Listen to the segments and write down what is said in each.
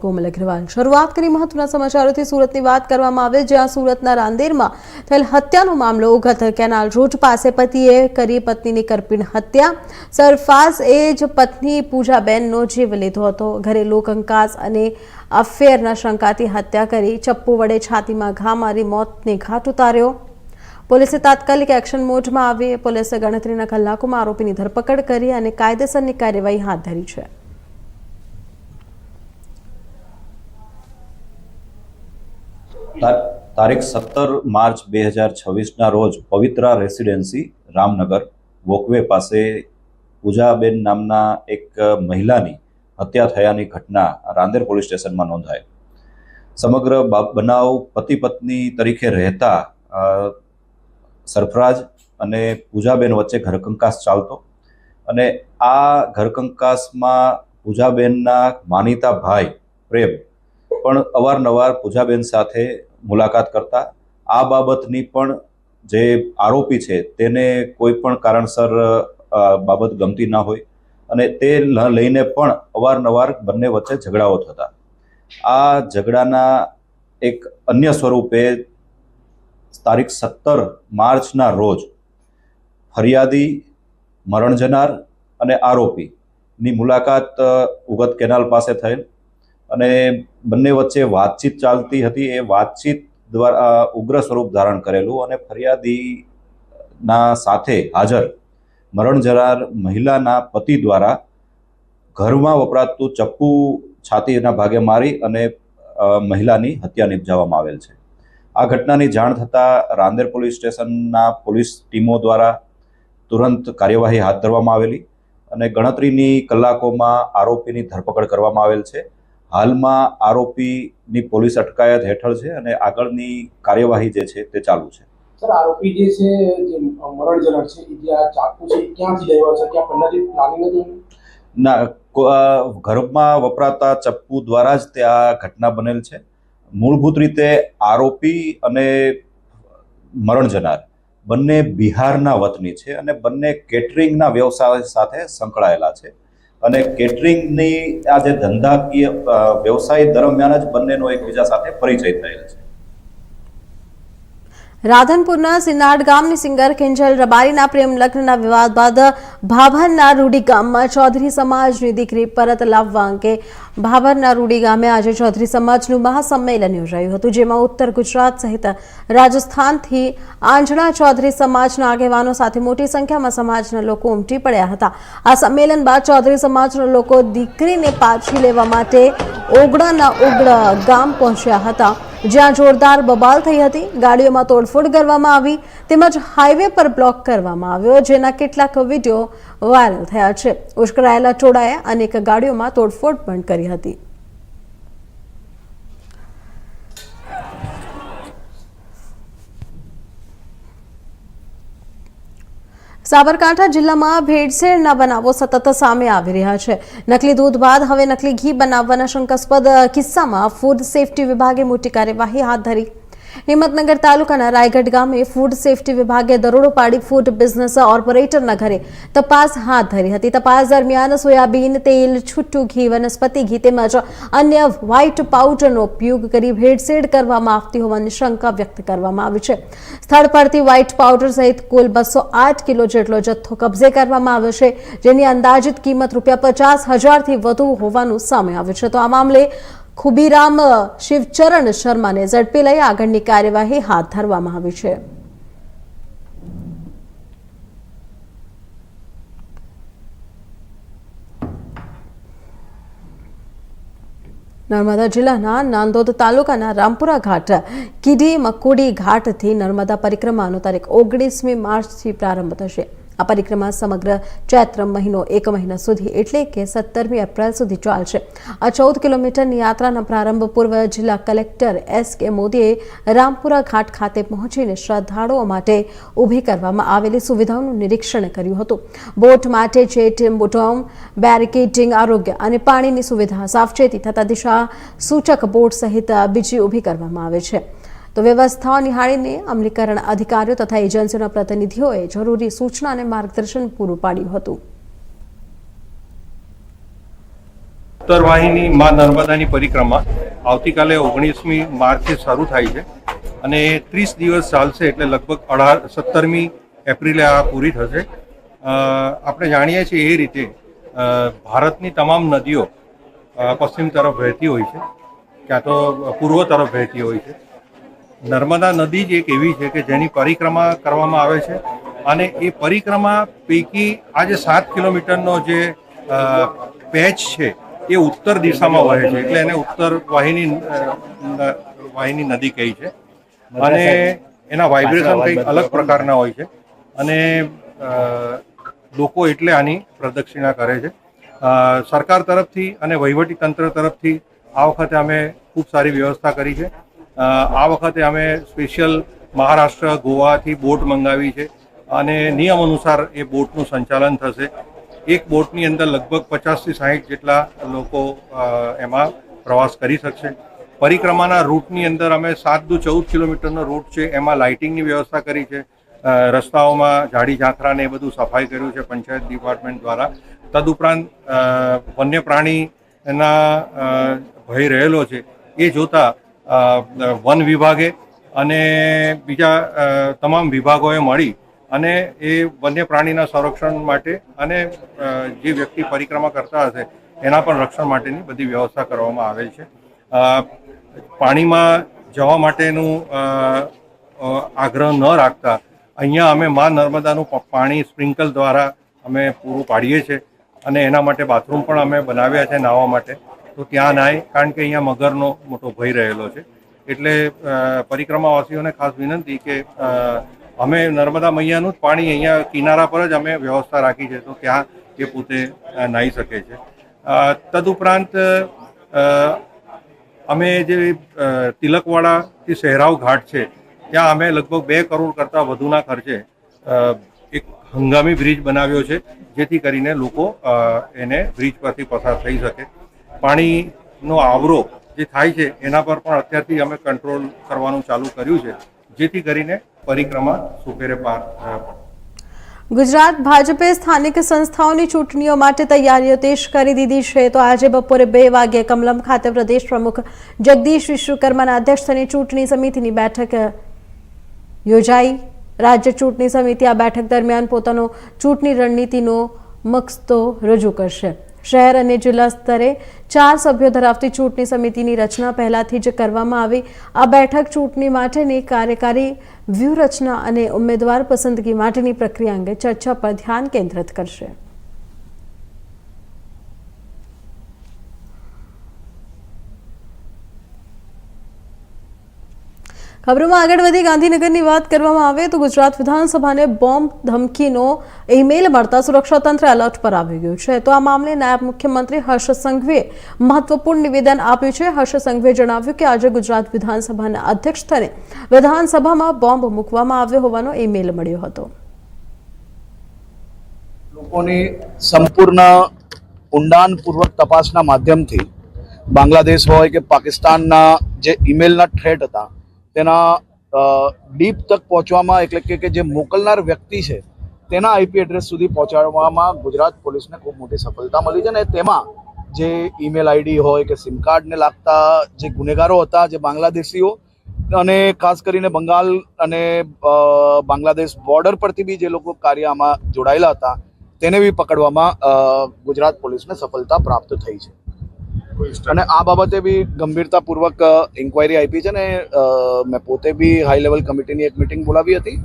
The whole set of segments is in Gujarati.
કોમલ અગ્રવાલ શરૂઆત કરી મહત્વના સમાચારોથી સુરતની વાત કરવામાં આવે જ્યાં સુરતના રાંદેરમાં થયેલ હત્યાનો મામલો ગત કેનાલ રોડ પાસે પતિએ કરી પત્નીની કરપીણ હત્યા સરફાઝ એ જ પત્ની પૂજાબેનનો જીવ લીધો હતો ઘરેલુ કંકાસ અને અફેરના શંકાથી હત્યા કરી ચપ્પુ વડે છાતીમાં ઘા મારી મોતને ઘાટ ઉતાર્યો પોલીસે તાત્કાલિક એક્શન મોડમાં આવી પોલીસે ગણતરીના કલાકોમાં આરોપીની ધરપકડ કરી અને કાયદેસરની કાર્યવાહી હાથ ધરી છે તારીખ 17 માર્ચ 2026 રોજ પવિત્રા રેસિડેન્સી રામનગર વોકવે પાસે પૂજાબેન નામના એક મહિલાની હત્યા થયાની ઘટના રાંદેર પોલીસ સ્ટેશનમાં નોંધાઈ સમગ્ર બનાવ પતિ પત્ની તરીકે રહેતા સરફરાજ અને પૂજાબેન વચ્ચે ઘરકંકાસ ચાલતો અને આ ઘરકંકાસમાં પૂજાબેનના માનીતા ભાઈ પ્રેમ પણ અવારનવાર પૂજાબેન સાથે મુલાકાત કરતા આ બાબતની પણ જે આરોપી છે તેને કોઈ પણ કારણસર બાબત ગમતી ના હોય અને તે લઈને પણ અવારનવાર બંને વચ્ચે ઝઘડાઓ થતા આ ઝઘડાના એક અન્ય સ્વરૂપે તારીખ 17 માર્ચના રોજ ફરિયાદી મરણ જનાર અને આરોપીની મુલાકાત ઉગત કેનાલ પાસે થયેલ અને બંને વચ્ચે વાતચીત ચાલતી હતી એ વાતચીત દ્વારા ઉગ્ર સ્વરૂપ ધારણ કરેલું અને ફરિયાદીના સાથે હાજર મરણ જનાર મહિલાના પતિ દ્વારા ઘરમાં વપરાતું ચપ્પુ છાતીના ભાગે મારી અને મહિલાની હત્યા નિપજાવવામાં આવેલ છે આ ઘટનાની જાણ થતાં રાંદેર પોલીસ સ્ટેશનના પોલીસ ટીમો દ્વારા તુરંત કાર્યવાહી હાથ ધરવામાં આવેલી અને ગણતરીની કલાકોમાં આરોપીની ધરપકડ કરવામાં આવેલ છે હાલમાં આરોપીની પોલીસ અટકાયત હેઠળ છે અને આગળની કાર્યવાહી જે છે તે ચાલુ છે સર આરોપી જે છે જે મરણ જનાર છે એ જે આ ચાકુ છે ક્યાંથી લેવા છે ક્યાં પહેલાથી પ્લાનિંગ હતું ના ઘરમાં વપરાતા ચપ્પુ દ્વારા જ તે આ ઘટના બનેલ છે મૂળભૂત રીતે આરોપી અને મરણ જનાર બંને બિહારના વતની છે અને બંને કેટરિંગના વ્યવસાય સાથે સંકળાયેલા છે અને કેટરિંગની આ જે ધંધાકીય વ્યવસાય દરમિયાન જ બંનેનો એકબીજા સાથે પરિચય થયેલ છે રાધનપુરના સિનાડ ગામની સિંગર કિંજલ રબારીના પ્રેમ લગ્નના વિવાદ બાદ ભાભરના રૂડી ગામમાં ચૌધરી સમાજની દીકરી પરત લાવવા અંગે ભાભરના રૂડી ગામે આજે ચૌધરી સમાજનું મહાસંમેલન યોજાયું હતું જેમાં ઉત્તર ગુજરાત સહિત રાજસ્થાનથી આંજણા ચૌધરી સમાજના આગેવાનો સાથે મોટી સંખ્યામાં સમાજના લોકો ઉમટી પડ્યા હતા આ સંમેલન બાદ ચૌધરી સમાજના લોકો દીકરીને પાછી લેવા માટે ઓગડાના ઓગડા ગામ પહોંચ્યા હતા જ્યાં જોરદાર બબાલ થઈ હતી ગાડીઓમાં તોડફોડ કરવામાં આવી તેમજ હાઈવે પર બ્લોક કરવામાં આવ્યો જેના કેટલાક વિડીયો વાયરલ થયા છે ઉશ્કેરાયેલા ટોળાએ અનેક ગાડીઓમાં તોડફોડ પણ કરી હતી સાબરકાંઠા જિલ્લામાં ભેળસેળના બનાવો સતત સામે આવી રહ્યા છે નકલી દૂધ બાદ હવે નકલી ઘી બનાવવાના શંકાસ્પદ કિસ્સામાં ફૂડ સેફટી વિભાગે મોટી કાર્યવાહી હાથ ધરી હિંમતનગર તાલુકાના રાયગઢ ગામે ફૂડ સેફટી વિભાગે દરોડો પાડી ફૂડ બિઝનેસ ઓપરેટરના ઘરે તપાસ હાથ ધરી હતી તપાસ દરમિયાન સોયાબીન તેલ છૂટું ઘી વનસ્પતિ ઘી તેમજ અન્ય વ્હાઇટ પાઉડરનો ઉપયોગ કરી ભેળસેળ કરવામાં આવતી હોવાની શંકા વ્યક્ત કરવામાં આવી છે સ્થળ પરથી વ્હાઇટ પાઉડર સહિત કુલ 208 કિલો જેટલો જથ્થો કબજે કરવામાં આવ્યો છે જેની અંદાજિત કિંમત ₹50,000થી વધુ હોવાનું સામે આવ્યું છે તો આ મામલે ખુબીરામ શિવચરણ શર્માને ઝડપી લઈ આગળની કાર્યવાહી હાથ ધરવામાં આવી છે નર્મદા જિલ્લાના નાંદોદ તાલુકાના રામપુરા ઘાટ કીડી મકોડી ઘાટથી નર્મદા પરિક્રમાનો તારીખ 19મી માર્ચથી પ્રારંભ થશે આ પરિક્રમા સમગ્ર ચૈત્ર મહિનો 1 મહિના સુધી એટલે કે 17મી એપ્રિલ સુધી ચાલશે આ 14 કિલોમીટરની યાત્રાના પ્રારંભ પૂર્વ જિલ્લા કલેક્ટર SK મોદીએ રામપુરા ઘાટ ખાતે પહોંચીને શ્રદ્ધાળુઓ માટે ઊભી કરવામાં આવેલી સુવિધાઓનું નિરીક્ષણ કર્યું હતું બોટ માટે ચેકિંગ બોટમ બેરિકેડિંગ આરોગ્ય અને પાણીની સુવિધા સાવચેતી તથા દિશા સૂચક બોટ સહિત બીજી ઊભી કરવામાં આવે છે તો વ્યવસ્થાઓ નિહાળીને અમલીકરણ અધિકારીઓ તથા એજન્સીઓના પ્રતિનિધિઓએ જરૂરી સૂચના અને માર્ગદર્શન પૂરું પાડ્યું હતું ઉત્તર વાહિની મા નર્મદાની પરિક્રમા આવતીકાલે 19મી માર્ચથી શરૂ થાય છે અને 30 દિવસ ચાલશે, એટલે લગભગ 17મી એપ્રિલે આ પૂરી થશે. આપણે જાણીએ છીએ એ રીતે ભારતની તમામ નદીઓ પશ્ચિમ તરફ વહેતી હોય છે, ક્યાં તો પૂર્વ તરફ વહેતી હોય છે. નર્મદા નદી જ એક એવી છે કે જેની પરિક્રમા કરવામાં આવે છે અને એ પરિક્રમા પૈકી આ જે 7 કિલોમીટરનો જે પેચ છે એ ઉત્તર દિશામાં વહે છે, એટલે એને ઉત્તર વાહિની નદી કહી છે અને એના વાઇબ્રેશન કંઈક અલગ પ્રકારના હોય છે અને લોકો એટલે આની પ્રદક્ષિણા કરે છે. સરકાર તરફથી અને વહીવટી તંત્ર તરફથી આ વખતે અમે ખૂબ સારી વ્યવસ્થા કરી છે. આ વખતે અમે સ્પેશિયલ મહારાષ્ટ્ર, ગોવાથી બોટ મંગાવી છે અને નિયમ અનુસાર એ બોટનું સંચાલન થશે. એક બોટની અંદર લગભગ 50થી 60 જેટલા લોકો એમાં પ્રવાસ કરી શકશે. પરિક્રમાના રૂટની અંદર અમે 7 દુ 14 કિલોમીટરનો રૂટ છે, એમાં લાઇટિંગની વ્યવસ્થા કરી છે. રસ્તાઓમાં ઝાડી ઝાંખરાને એ બધું સફાઈ કર્યું છે પંચાયત ડિપાર્ટમેન્ટ દ્વારા. તદુપરાંત વન્ય પ્રાણીના ભય રહેલો છે એ જોતા વન વિભાગે અને બીજા તમામ વિભાગોએ મળી અને એ વન્ય પ્રાણીના સંરક્ષણ માટે અને જે વ્યક્તિ પરિક્રમા કરતા હશે એના પણ રક્ષણ માટેની બધી વ્યવસ્થા કરવામાં આવેલ છે. પાણીમાં જવા માટેનું આગ્રહ ન રાખતા અહીંયા અમે મા નર્મદાનું પાણી સ્પ્રિંકલ દ્વારા અમે પૂરું પાડીએ છીએ અને એના માટે બાથરૂમ પણ અમે બનાવ્યા છે નાહવા માટે. તો ત્યાં નાય, કારણ કે અહીંયા મગરનો મોટો ભય રહેલો છે. એટલે પરિક્રમાવાસીઓને ખાસ વિનંતી કે અમે નર્મદા મૈયાનું જ પાણી અહીંયા કિનારા પર જ અમે વ્યવસ્થા રાખી છે, તો ત્યાં એ પોતે નાહી શકે છે. તદુપરાંત અમે જે તિલકવાડાથી સહેરાવ ઘાટ છે ત્યાં અમે લગભગ 2 કરોડ કરતાં વધુના ખર્ચે એક હંગામી બ્રિજ બનાવ્યો છે, જેથી કરીને લોકો એને બ્રિજ પરથી પસાર થઈ શકે. પાણીનો આવરો જે થાય છે એના પર પણ અત્યારથી અમે કંટ્રોલ કરવાનું ચાલુ કર્યું છે, જેથી કરીને પરિક્રમા સુપેરે પાર પડે. ગુજરાત ભાજપે સ્થાનિક સંસ્થાઓની ચૂંટણીઓ માટે તૈયારીઓ તેજ કરી દીધી છે. તો આજે બપોરે 2 વાગ્યે કમલમ ખાતે પ્રદેશ પ્રમુખ જગદીશ વિશ્વકર્માના અધ્યક્ષસ્થાને ચૂંટણી સમિતિની બેઠક યોજાઈ. રાજ્ય ચૂંટણી સમિતિ આ બેઠક દરમિયાન પોતાનો ચૂંટણી રણનીતિનો મકસદો રજૂ કરશે. શહેર અને જિલ્લા સ્તરે 4 સભ્યો ધરાવતી ચૂંટણી સમિતિની રચના પહેલાથી જ કરવામાં આવી. આ બેઠક ચૂંટણી માટેની કાર્યકારી વ્યૂહરચના અને ઉમેદવાર પસંદગી માટેની પ્રક્રિયા અંગે ચર્ચા પર ધ્યાન કેન્દ્રિત કરશે. ખબરોમાં આગળ વધી ગાંધીનગરની વાત કરવામાં આવે તો ગુજરાત વિધાનસભાને બોમ્બ ધમકીનો ઈમેલ મળતા સુરક્ષા તંત્ર એલર્ટ પર આવી ગયું છે. તો આ મામલે નાયબ મુખ્યમંત્રી હર્ષ સંઘવીએ મહત્વપૂર્ણ નિવેદન આપ્યું છે. હર્ષ સંઘવીએ જણાવ્યું કે આજે ગુજરાત વિધાનસભાના અધ્યક્ષસ્થાને વિધાનસભામાં બોમ્બ મૂકવામાં આવ્યો હોવાનો ઈમેલ મળ્યો હતો. લોકોની સંપૂર્ણ ઊંડાણપૂર્વક તપાસના માધ્યમથી બાંગ્લાદેશ હોય કે પાકિસ્તાનના જે ઈમેલના થ્રેટ હતા તેના ડીપ તક પહોંચવામાં, એટલે કે જે મોકલનાર વ્યક્તિ છે તેના આઈપી એડ્રેસ સુધી પહોંચાડવામાં ગુજરાત પોલીસને ખૂબ મોટી સફળતા મળી છે. અને તેમાં જે ઈમેલ આઈડી હોય કે સિમ કાર્ડને લાગતા જે ગુનેગારો હતા, જે બાંગ્લાદેશીઓ અને ખાસ કરીને બંગાળ અને બાંગ્લાદેશ બોર્ડર પરથી બી જે લોકો કાર્ય આમાં જોડાયેલા હતા તેને બી પકડવામાં ગુજરાત પોલીસને સફળતા પ્રાપ્ત થઈ છે. અને આ બાબતે બી ગંભીરતાપૂર્વક ઇન્ક્વાયરી આપી છે. ને મેં પોતે બી હાઈ લેવલ કમિટીની એક મિટિંગ બોલાવી હતી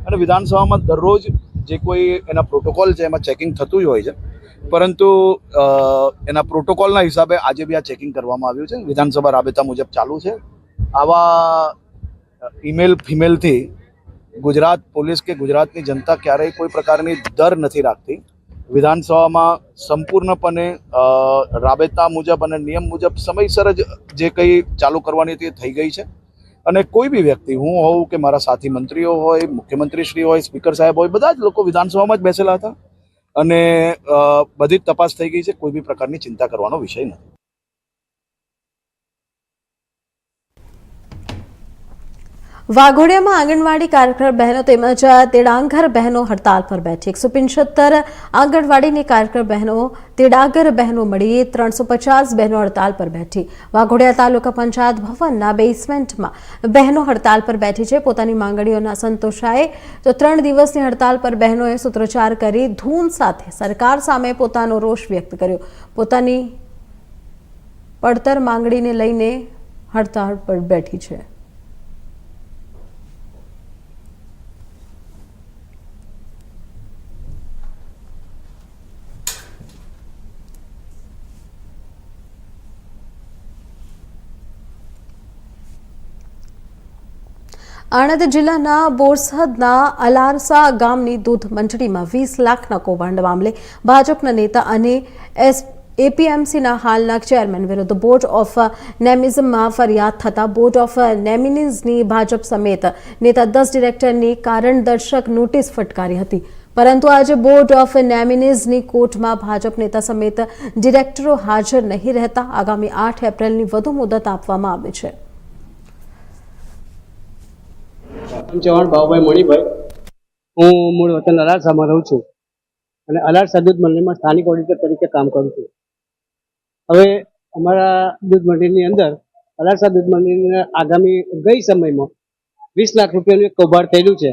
અને વિધાનસભામાં દરરોજ જે કોઈ એના પ્રોટોકોલ છે એમાં ચેકિંગ થતું જ હોય છે, પરંતુ એના પ્રોટોકોલના હિસાબે આજે બી આ ચેકિંગ કરવામાં આવ્યું છે. વિધાનસભા રાબેતા મુજબ ચાલુ છે. આવા ઈમેલ ફિમેલથી ગુજરાત પોલીસ કે ગુજરાતની જનતા ક્યારેય કોઈ પ્રકારની ડર નથી રાખતી. વિધાનસભામાં સંપૂર્ણપણે રાબેતા મુજબ અને નિયમ મુજબ સમયસર જ જે કંઈ ચાલુ કરવાની હતી થઈ ગઈ છે. અને કોઈ બી વ્યક્તિ, હું હોઉં કે મારા સાથી મંત્રીઓ હોય, મુખ્યમંત્રીશ્રી હોય, સ્પીકર સાહેબ હોય, બધા જ લોકો વિધાનસભામાં જ બેસેલા હતા અને બધી જ તપાસ થઈ ગઈ છે. કોઈ બી પ્રકારની ચિંતા કરવાનો વિષય નથી. વાઘોડિયામાં આંગણવાડી કાર્યકર બહેનો તેમજ તેડાગર બહેનો હડતાલ પર બેઠી 175 આંગણવાડીની કાર્યકર બહેનો તેડાગર બહેનો મળી 350 બહેનો હડતાલ પર બેઠી વાઘોડિયા તાલુકા પંચાયત ભવનના બેસમેન્ટમાં બહેનો હડતાલ પર બેઠી છે પોતાની માંગણીઓના સંતોષાય તો 3 દિવસની હડતાલ પર બહેનોએ સૂત્રોચ્ચાર કરી ધૂન સાથે સરકાર સામે પોતાનો રોષ વ્યક્ત કર્યો પોતાની પડતર માંગણીને લઈને હડતાલ પર બેઠી છે આણંદ જિલ્લાના બોરસદના અલારસા ગામની દૂધ મંડળીમાં 20 લાખના કૌભાંડ મામલે ભાજપના નેતા અને એપીએમસીના હાલના ચેરમેન વિરુદ્ધ બોર્ડ ઓફ નેમિઝમમાં ફરિયાદ થતા બોર્ડ ઓફ નેમિનિઝની ભાજપ સમેત નેતા 10 ડિરેક્ટરની કારણદર્શક નોટિસ ફટકારી હતી પરંતુ આજે બોર્ડ ઓફ નેમિનિઝની કોર્ટમાં ભાજપ નેતા સમેત ડિરેક્ટરો હાજર નહીં રહેતા આગામી 8 એપ્રિલની વધુ મુદત આપવામાં આવી છે ચૌહાણ ભાવભાઈ મણિભાઈ હું મૂળ વતન અલારસામાં રહું છું અને અલારસા દૂધ મંડળીમાં સ્થાનિક ઓડિટર તરીકે કામ કરું છું હવે અમારા દૂધ મંડળીની અંદર અલારસા દૂધ મંડળીના આગામી ગઈ સમયમાં 20 લાખ રૂપિયાનું એક કૌભાંડ થયેલું છે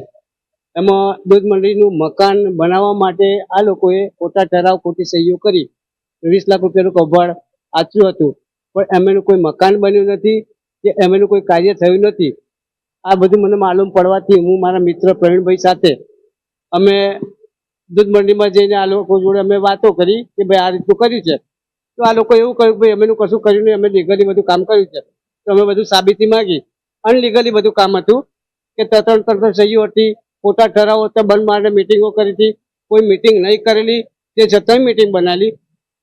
એમાં દૂધ મંડળીનું મકાન બનાવવા માટે આ લોકોએ ખોટા ઠરાવ ખોટી સહીઓ કરી 20 લાખ રૂપિયાનું કૌભાંડ આચર્યું હતું પણ એમનું કોઈ મકાન બન્યું નથી કે એમનું કોઈ કાર્ય થયું નથી આ બધું મને માલુમ પડવાથી હું મારા મિત્ર પ્રવીણભાઈ સાથે અમે દૂધ મંડીમાં જઈને આ લોકો જોડે અમે વાતો કરી કે ભાઈ આ રીતનું કર્યું છે તો આ લોકો એવું કહ્યું કે ભાઈ અમે કશું કર્યું નહીં અમે લીગલી બધું કામ કર્યું છે તો અમે બધું સાબિતી માંગી અનલીગલી બધું કામ હતું કે ત્રણ સહીઓ હતી ખોટા ઠરાવો હતા બંધ માટે મિટિંગો કરી હતી કોઈ મિટિંગ નહીં કરેલી તે છતાંય મિટિંગ બનાવેલી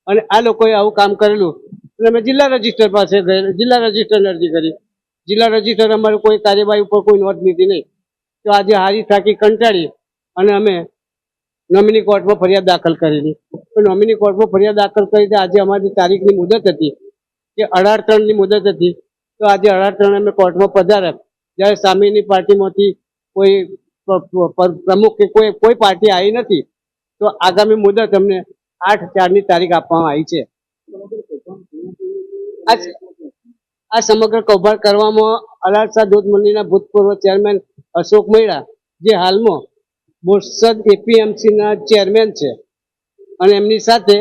અને આ લોકોએ આવું કામ કરેલું અને અમે જિલ્લા રજિસ્ટર પાસે ગયા જિલ્લા રજિસ્ટરને અરજી કરી જિલ્લા રજિસ્ટર અમારે કોઈ કાર્યવાહી ઉપર કોઈ નોંધ લીધી નહીં તો આજે હારી થાકી કંટાળી અને અમે નોમિની કોર્ટમાં ફરિયાદ દાખલ કરેલી તો નોમિની કોર્ટમાં ફરિયાદ દાખલ કરી આજે અમારી તારીખની મુદત હતી કે 18/3ની મુદત હતી તો આજે 18/3 અમે કોર્ટમાં પધાર્યા જ્યારે સામેની પાર્ટીમાંથી કોઈ પ્રમુખ કે કોઈ પાર્ટી આવી નથી તો આગામી મુદત અમને 8/4ની તારીખ આપવામાં આવી છે આ સમગ્ર કૌભાંડ કરવામાં અલારસા દૂધ મંડળીના ભૂતપૂર્વ ચેરમેન અશોક મૈડા જે હાલમાં બોરસદ એપીએમસીના ચેરમેન છે અને એમની સાથે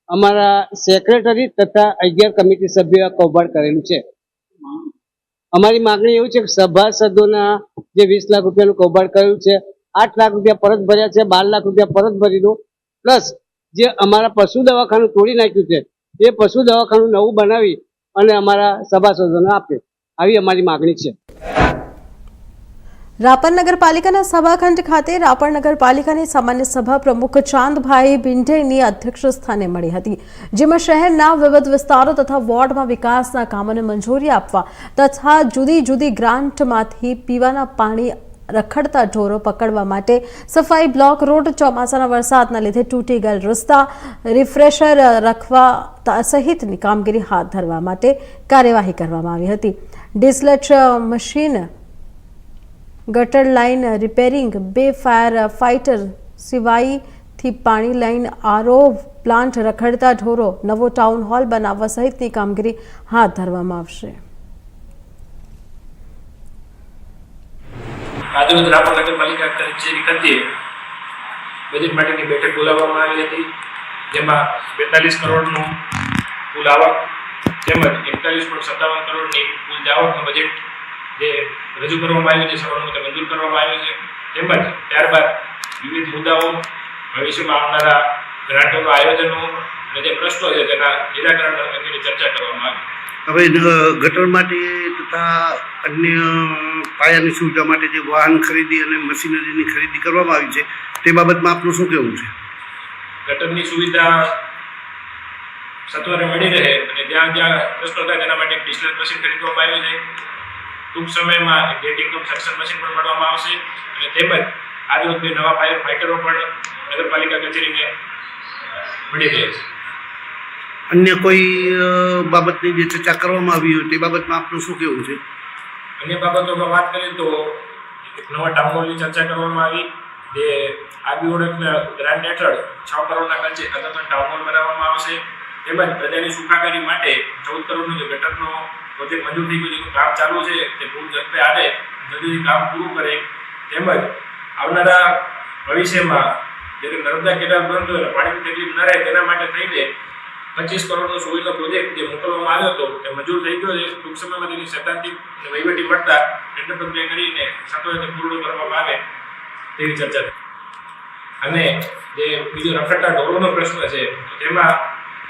અમારા સેક્રેટરી તથા 11 કમિટી સભ્યોએ કૌભાંડ કરેલું છે અમારી માગણી એવું છે કે સભાસદોના જે 20 લાખ રૂપિયાનું કૌભાંડ કરેલું છે 8 લાખ રૂપિયા પરત ભર્યા છે 12 લાખ રૂપિયા પરત ભરી દો પ્લસ જે અમારા પશુ દવાખાનું તોડી નાખ્યું છે એ પશુ દવાખાનું નવું બનાવી અને અમારા સભાસદોને આપે આવી અમારી માગણી છે રાપર નગરપાલિકાના સભાખંડ ખાતે રાપર નગરપાલિકાની સામાન્ય સભા પ્રમુખ ચાંદભાઈ ભિંડેની અધ્યક્ષ સ્થાને મળી હતી જેમાં શહેરના વિવિધ વિસ્તારો તથા વોર્ડમાં વિકાસના કામોને મંજૂરી આપવા તથા જુદી જુદી ગ્રાન્ટમાંથી પીવાના પાણી રખડતા ઢોરો પકડવા માટે સફાઈ બ્લોક રોડ ચોમાસાના વરસાદના લીધે તૂટી ગયેલ રસ્તા રિફ્રેશર રાખવા સહિતની કામગીરી હાથ ધરવા માટે કાર્યવાહી કરવામાં આવી હતી ડિસ્લેચ મશીન ગટર લાઇન રિપેરિંગ 2 ફાયર ફાઇટર સિવાયથી પાણી લાઇન આરઓ પ્લાન્ટ રખડતા ઢોરો નવો ટાઉન હોલ બનાવવા સહિતની કામગીરી હાથ ધરવામાં આવશે આજરોજ રાપર નગરપાલિકા કચેરી ખાતે બજેટ માટેની બેઠક બોલાવવામાં આવી હતી જેમાં 42 કરોડનું કુલ આવક તેમજ 41.57 કરોડની કુલ જાવકનું બજેટ જે રજૂ કરવામાં આવ્યું છે સર્વાનુમતે મંજૂર કરવામાં આવ્યું છે તેમજ ત્યારબાદ વિવિધ મુદ્દાઓ ભવિષ્યમાં આવનારા ગ્રાન્ટોના આયોજનો અને જે પ્રશ્નો છે તેના નિરાકરણ અંગેની ચર્ચા કરવામાં આવી હવે ગટર માટે તથા અન્ય પાયાની સુવિધા માટે જે વાહન ખરીદી અને મશીનરીની ખરીદી કરવામાં આવી છે તે બાબતમાં આપનું શું કહેવું છે ગટરની સુવિધા સત્વરે મળી રહે અને જ્યાં જ્યાં પ્રશ્નો થાય તેના માટે ડિસ્લેજ મશીન ખરીદવામાં આવ્યું છે ટૂંક સમયમાં ડેટિંગ સક્શન મશીન પણ મળવામાં આવશે અને તેમજ આજરોજ 2 નવા ફાયર ફાઇટરો પણ નગરપાલિકા કચેરીને મળી રહે છે અન્ય કોઈ બાબતની જે ચર્ચા કરવામાં આવી હોય તે બાબતમાં આપનું શું કહેવું છે અન્ય બાબતોમાં વાત કરીએ તો એક નવા ટાઉન હોલની ચર્ચા કરવામાં આવી, જે આબી ઓળખના ગ્રાન્ટ હેઠળ 6 કરોડના ખર્ચે અદ્યતન ટાઉન હોલ બનાવવામાં આવશે. તેમજ પ્રજાની સુખાકારી માટે 14 કરોડનો જે ગટરનો પ્રોજેક્ટ મંજૂર થઈ ગયો, જેનું કામ ચાલુ છે, તે પૂર ઝડપે આવે જલ્દીથી કામ પૂરું કરે. તેમજ આવનારા ભવિષ્યમાં જ્યારે નર્મદા કેનાલ બંધ હોય પાણીની તકલીફ ન રહે તેના માટે થઈને 25 કરોડનો સુવિધા પ્રોજેક્ટ જે મોકલવામાં આવ્યો હતો તે મંજૂર થઈ ગયો છે. ટૂંક સમયમાં તેની સૈદ્ધાંતિક અને વહીવટી મળતા ટેન્ડર પ્રક્રિયા કરીને સત્વરે પૂર્ણ કરવામાં આવે તેવી ચર્ચા થઈ. અને જે બીજો રખડતા ઢોરોનો પ્રશ્ન છે તેમાં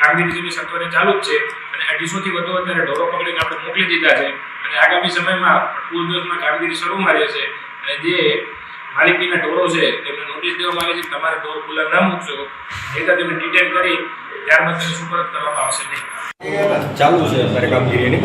કામગીરી સત્વરે ચાલુ જ છે અને 250 થી વધુ અત્યારે ઢોરો પકડીને આપણે મોકલી દીધા છે અને આગામી સમયમાં પૂરજોશમાં કામગીરી શરૂમાં રહેશે. અને જે માલિકીના ઢોરો છે તેમને નોટિસ દેવામાં આવે છે, તમારે ઢોર ખુલ્લા ના મૂકશો, નહીં તો તેમને ડિટેન કરી ત્યારબાદ તેને સુપરત કરવામાં આવશે નહીં. ચાલુ છે અત્યારે કામગીરી.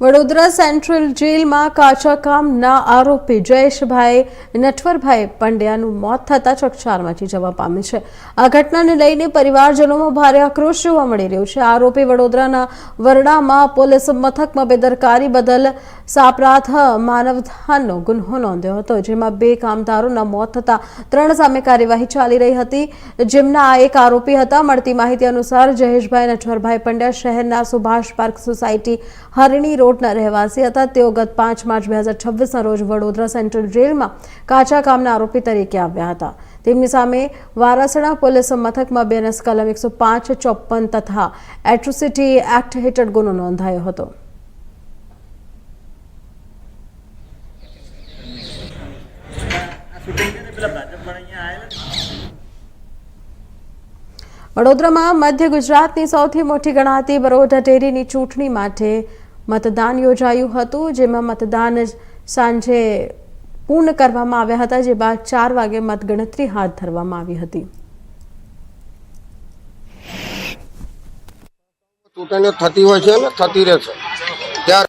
વડોદરા સેન્ટ્રલ જેલમાં કાચા કામના આરોપી જયેશભાઈ નટવરભાઈ પંડ્યાનું મોત થતાં ચકચાર મચી જવા પામી છે. આ ઘટનાને લઈને પરિવારજનોમાં ભારે આક્રોશ જોવા મળી રહ્યો છે. આરોપી વડોદરાના વરડામાં પોલીસ મથકમાં બેદરકારી બદલ સાપરાથ માનવધાનનો ગુન્હો નોંધ્યો હતો, જેમાં 2 કામદારોના મોત થતાં 3 સામે કાર્યવાહી ચાલી રહી હતી, જેમના આ એક આરોપી હતા. મળતી માહિતી અનુસાર જયેશભાઈ નટવરભાઈ પંડ્યા શહેરના સુભાષ પાર્ક સોસાયટી હરણી રોડના રહેવાસી હતા. તેઓ ગત 5 માર્ચ 2026ના રોજ વડોદરા સેન્ટ્રલ જેલમાં કાચા કામના આરોપી તરીકે આવ્યા હતા. તેમની સામે વારાસણા પોલીસ મથકમાં BNS કલમ 105, 54 તથા એટ્રોસિટી એક્ટ હેઠળ ગુનો નોંધાયો હતો. વડોદરામાં મધ્ય ગુજરાતની સૌથી મોટી ગણાતી બરોડા ડેરીની ચૂંટણી માટે મતદાન યોજાયું હતું, જેમાં મતદાન સાંજે પૂર્ણ કરવામાં આવ્યા હતા, જે બાદ 4 વાગે મતગણતરી હાથ ધરવામાં આવી હતી. ચૂંટણીઓ થતી હોય છે ને થતી રહેશે ત્યારે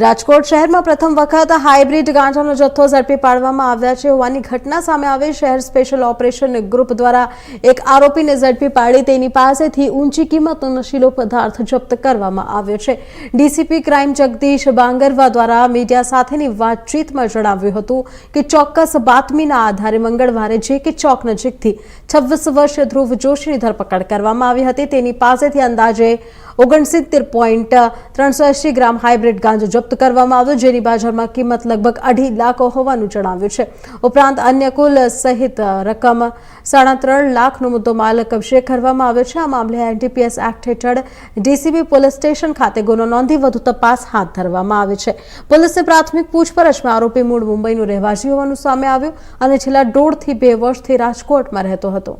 રાજકોટ શહેરમાં પ્રથમ વખત હાઇબ્રિડ ગાંજાનો જથ્થો ઝડપી પાડવામાં આવ્યા છે હોવાની ઘટના સામે આવી. શહેર સ્પેશિયલ ઓપરેશન ગ્રુપ દ્વારા એક આરોપીને ઝડપી પાડી તેની પાસેથી ઊંચી કિંમતનો નશીલો પદાર્થ જપ્ત કરવામાં આવ્યો છે. ડીસીપી ક્રાઇમ જગદીશ બાંગરવા દ્વારા મીડિયા સાથેની વાતચીતમાં જણાવ્યું હતું કે ચોક્કસ બાતમીના આધારે મંગળવારે જેકે ચોક નજીકથી 26 વર્ષીય ધ્રુવ જોશીની ધરપકડ કરવામાં આવી હતી. તેની પાસેથી અંદાજે 69.380 ગ્રામ હાઇબ્રિડ ગાંજો જપ્ત કરવામાં આવ્યો, જેની બજારમાં કિંમત લગભગ 2.5 લાખ હોવાનું જણાવ્યું છે. ઉપરાંત અન્ય કુલ સહિત રકમ 3.5 લાખનો મુદ્દામાલ કબજે કરવામાં આવ્યો છે. આ મામલે NDPS એક્ટ હેઠળ ડીસીબી પોલીસ સ્ટેશન ખાતે ગુનો નોંધી વધુ તપાસ હાથ ધરવામાં આવી છે. પોલીસને પ્રાથમિક પૂછપરછમાં આરોપી મૂળ મુંબઈનું રહેવાસી હોવાનું સામે આવ્યું અને છેલ્લા 1.5 થી 2 વર્ષથી રાજકોટમાં રહેતો હતો.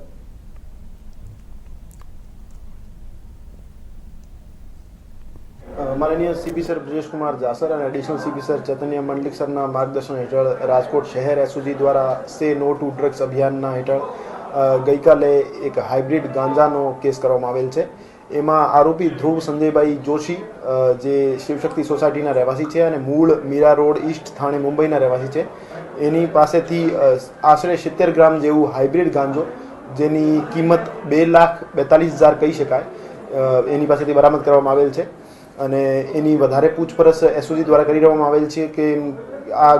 માનનીય સીપી સર બ્રિજેશ કુમાર જાસર અને એડિશનલ સીપી સર ચૈતન્ય મંડલિક સરના માર્ગદર્શન હેઠળ રાજકોટ શહેર SOG દ્વારા સે નો ટુ ડ્રગ્સ અભિયાનના હેઠળ ગઈકાલે એક હાઇબ્રિડ ગાંજાનો કેસ કરવામાં આવેલ છે. એમાં આરોપી ધ્રુવ સંજયભાઈ જોશી જે શિવશક્તિ સોસાયટીના રહેવાસી છે અને મૂળ મીરા રોડ ઈસ્ટ થાણે મુંબઈના રહેવાસી છે. એની પાસેથી આશરે 70 ગ્રામ જેવું હાઇબ્રિડ ગાંજો, જેની કિંમત 2,42,000 કહી શકાય, એની પાસેથી બરામદ કરવામાં આવેલ છે. અને એની વધારે પૂછપરછ SOG દ્વારા કરી દેવામાં આવેલ છે કે આ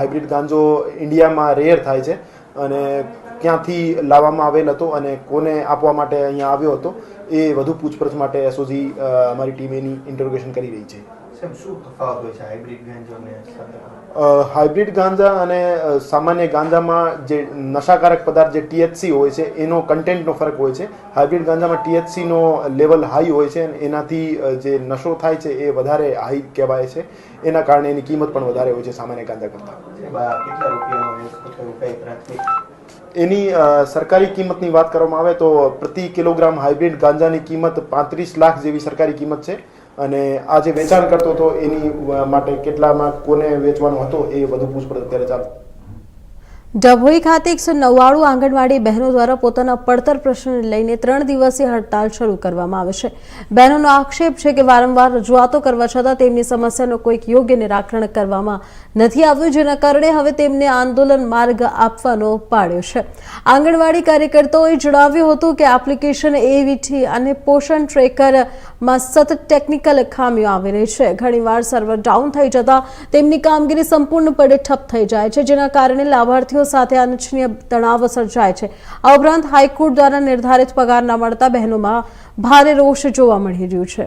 હાઇબ્રિડ ગાંજો ઇન્ડિયામાં રેર થાય છે અને ક્યાંથી લાવવામાં આવેલ હતો અને કોને આપવા માટે અહીંયા આવ્યો હતો, એ વધુ પૂછપરછ માટે SOG અમારી ટીમ એની ઇન્ટરોગેશન કરી રહી છે. શું તફાવત હોય છે હાઇબ્રિડ ગાંજો અને હાઇબ્રિડ ગાંજા અને સામાન્ય ગાંજામાં જે નશાકારક પદાર્થ જે THC હોય છે એનો કન્ટેન્ટનો ફરક હોય છે. હાઇબ્રિડ ગાંજામાં THC નો લેવલ હાઈ હોય છે અને એનાથી જે નશો થાય છે એ વધારે હાઈ કહેવાય છે. એના કારણે એની કિંમત પણ વધારે હોય છે સામાન્ય ગાંજા કરતાં. એની સરકારી કિંમતની વાત કરવામાં આવે તો પ્રતિ કિલોગ્રામ હાઇબ્રિડ ગાંજાની કિંમત 35 લાખ જેવી સરકારી કિંમત છે. અને આ જે વેચાણ કરતો હતો એની માટે કેટલામાં કોને વેચવાનો હતો એ વધુ પૂછપરછ અત્યારે ચાલુ. ડભોઈ ખાતે 199 આંગણવાડી બહેનો દ્વારા પોતાના પડતર પ્રશ્નને લઈને 3 દિવસીય હડતાળ શરૂ કરવામાં આવે છે. બહેનોનો આક્ષેપ છે કે વારંવાર રજૂઆતો કરવા છતાં તેમની સમસ્યાનો કોઈક યોગ્ય નિરાકરણ કરવામાં નથી આવ્યું, જેના કારણે હવે તેમને આંદોલન માર્ગ આપવાનો પાડ્યો છે. આંગણવાડી કાર્યકર્તાઓએ જણાવ્યું હતું કે એપ્લિકેશન એવીટી અને પોષણ ટ્રેકરમાં સતત ટેકનિકલ ખામીઓ આવી રહી છે. ઘણીવાર સર્વર ડાઉન થઈ જતા તેમની કામગીરી સંપૂર્ણપણે ઠપ થઈ જાય છે, જેના કારણે લાભાર્થીઓ સાથે અનિચ્છનીય તણાવ સર્જાય છે. આ ઉપરાંત હાઈકોર્ટ દ્વારા નિર્ધારિત પગાર ન મળતા બહેનોમાં ભારે રોષ જોવા મળી રહ્યું છે.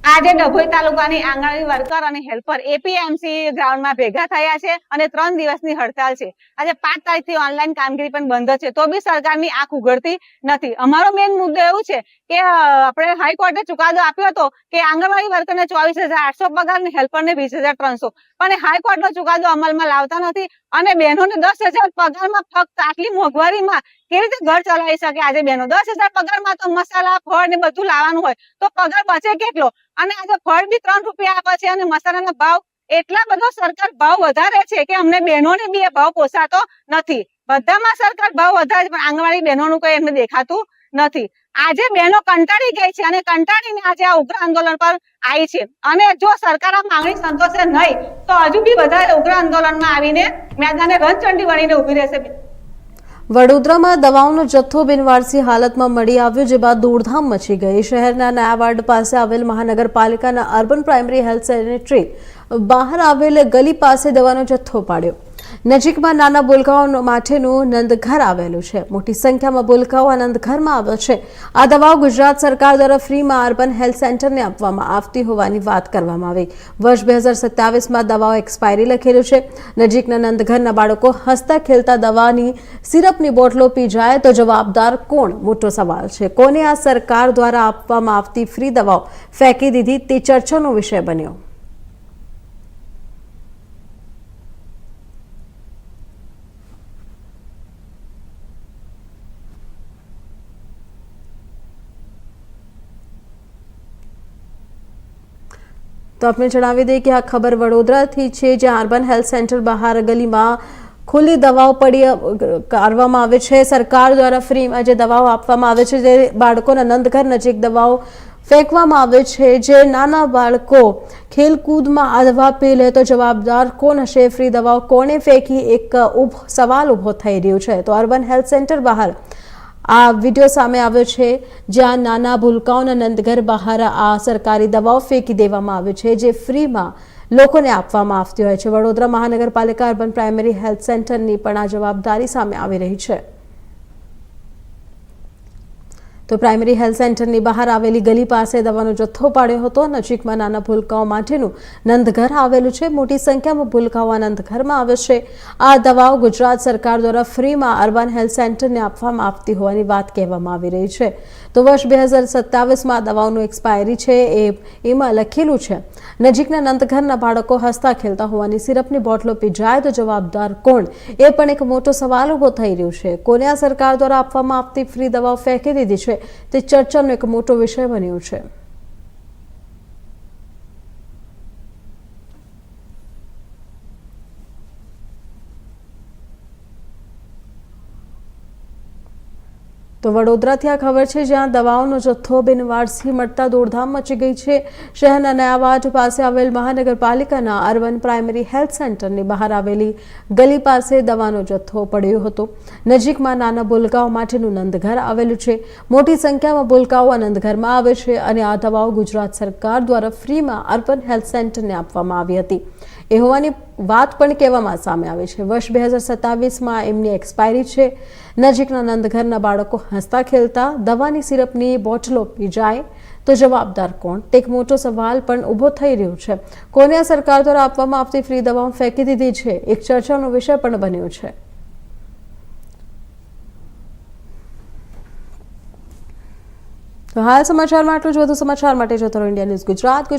આજે ડભોઈ તાલુકાની આંગણવાડી વર્કર અને હેલ્પર એપીએમસી ગ્રાઉન્ડમાં ભેગા થયા છે અને 3 દિવસની હડતાલ છે. આજે 5 તારીખથી ઓનલાઈન કામગીરી પણ બંધ છે, તો બી સરકારની આંખ ઉઘડતી નથી. અમારો મેઇન મુદ્દો એવું છે કે આપણે હાઈકોર્ટે ચુકાદો આપ્યો હતો કે આંગણવાડી વર્કરને 24,800 પગાર અને હેલ્પરને 20,300, પણ હાઈકોર્ટનો ચુકાદો અમલમાં લાવતા નથી અને બહેનોને 10,000 પગારમાં ફક્ત આટલી મોંઘવારીમાં કેવી રીતે ઘર ચલાવી શકે? આજે બહેનો 10,000 પગારમાં તો મસાલા, ફળ ને બધું લાવવાનું હોય તો પગાર બચે કેટલો? અને આજે ફળ બી 3 રૂપિયા આપે છે અને મસાલાના ભાવ એટલા બધો સરકાર ભાવ વધારે છે કે અમને બહેનોને બી એ ભાવ પોસાતો નથી. બધામાં સરકાર ભાવ વધારે છે, પણ આંગણવાડી બહેનોનું કોઈ એમને દેખાતું નથી. આજે બહેનો કંટાળી ગઈ છે અને કંટાળીને આજે આ ઉગ્ર આંદોલન પર આવી છે અને જો સરકાર આ માંગણી સંતોષે નહીં તો હજુ બી વધારે ઉગ્ર આંદોલનમાં આવીને મેદાને રણચંડી બનીને ઉભી રહેશે. વડોદરામાં દવાઓનો જથ્થો બિનવારસી હાલતમાં મળી આવ્યો, જે બાદ દોડધામ મચી ગઈ. શહેરના નાયાવાડ પાસે આવેલ મહાનગરપાલિકાના અર્બન પ્રાઇમરી હેલ્થ સેનેટરી બહાર આવેલ ગલી પાસે દવાનો જથ્થો પાડ્યો. નજીકમાં નાના બોલકાઓ માટેનું નંદઘર આવેલું છે. મોટી સંખ્યામાં બોલકાઓ આ નંદઘરમાં આવે છે. આ દવાઓ ગુજરાત સરકાર દ્વારા ફ્રીમાં અર્બન હેલ્થ સેન્ટરને આપવામાં આવતી હોવાની વાત કરવામાં આવી. વર્ષ 2027માં દવાઓ એક્સપાયરી લખેલું છે. નજીકના નંદઘરના બાળકો હસતા ખેલતા દવાની સિરપની બોટલો પી જાય તો જવાબદાર કોણ? મોટો સવાલ છે. કોને આ સરકાર દ્વારા આપવામાં આવતી ફ્રી દવાઓ ફેંકી દીધી તે ચર્ચાનો વિષય બન્યો. તો આપણે જણાવી દઈએ કે આ ખબર વડોદરાથી છે, જ્યાં અર્બન હેલ્થ સેન્ટર બહાર ગલીમાં ખુલ્લી દવાઓ પડી કરવામાં આવે છે. સરકાર દ્વારા ફ્રીમાં જે દવાઓ આપવામાં આવે છે, જે બાળકોના નંદઘર નજીક દવાઓ ફેંકવામાં આવે છે. જે નાના બાળકો ખેલકૂદમાં આ દવા પી લે તો જવાબદાર કોણ હશે? ફ્રી દવાઓ કોને ફેંકી? એક સવાલ ઊભો થઈ રહ્યો છે. તો અર્બન હેલ્થ સેન્ટર બહાર આ વિડીયો સામે આવ્યો છે, જ્યાં નાના ભૂલકાઓના નંદઘર બહાર આ સરકારી દવાઓ ફેંકી દેવામાં આવે છે, જે ફ્રીમાં લોકોને આપવામાં આવતી હોય છે. વડોદરા મહાનગરપાલિકા અર્બન પ્રાઇમરી હેલ્થ સેન્ટરની પણ આ જવાબદારી સામે આવી રહી છે. તો પ્રાઇમરી હેલ્થ સેન્ટરની બહાર આવેલી ગલી પાસે દવાનો જથ્થો પાડ્યો હતો. નજીકમાં નાના ભૂલકાઓ માટેનું નંદઘર આવેલું છે. મોટી સંખ્યામાં ભૂલકાઓ આ નંદઘરમાં આવે છે. આ દવાઓ ગુજરાત સરકાર દ્વારા ફ્રીમાં અર્બન હેલ્થ સેન્ટરને આપવામાં આવતી હોવાની વાત કહેવામાં આવી રહી છે. તો વર્ષ 2027માં દવાઓનું એક્સપાયરી છે, એમાં લખેલું છે નજીકના નંદઘરના બાળકો હસતા ખેલતા હોવાની સિરપની બોટલો પી જાય તો જવાબદાર કોણ? એ પણ એક મોટો સવાલ ઊભો થઈ રહ્યો છે. કોને આ સરકાર દ્વારા આપવામાં આવતી ફ્રી દવાઓ ફેંકી દીધી છે તે ચર્ચાનો એક મોટો વિષય બન્યો છે. તો વડોદરાથી આ ખબર છે, જ્યાં દવાઓનો જથ્થો બિનવારસી મળતા દોડધામ મચી ગઈ છે. શહેરના નયાવાડ પાસે આવેલ મહાનગરપાલિકાના અર્બન પ્રાઇમરી હેલ્થ સેન્ટરની બહાર આવેલી ગલી પાસે દવાનો જથ્થો પડ્યો હતો. નજીકમાં નાના બોલકાઓ માટેનું નંદઘર આવેલું છે. મોટી સંખ્યામાં બોલકાઓ આ નંદઘરમાં આવે છે અને આ દવાઓ ગુજરાત સરકાર દ્વારા ફ્રીમાં અર્બન હેલ્થ સેન્ટરને આપવામાં આવી હતી એ હોવાની વાત પણ કહેવામાં સામે આવે છે. વર્ષ 2027માં એમની એક્સપાયરી છે. નજીકના નંદઘરના બાળકો હસતા ખેલતા દવાની સિરપની બોટલો પી જાય તો જવાબદાર કોણ? તે એક મોટો સવાલ પણ ઊભો થઈ રહ્યો છે. કોને આ સરકાર દ્વારા આપવામાં આવતી ફ્રી દવાઓ ફેંકી દીધી છે? એક ચર્ચાનો વિષય પણ બન્યો છે. તો હાલ સમાચારમાં આટલું જ. વધુ સમાચાર માટે જોતા રહો ઇન્ડિયા ન્યૂઝ ગુજરાત.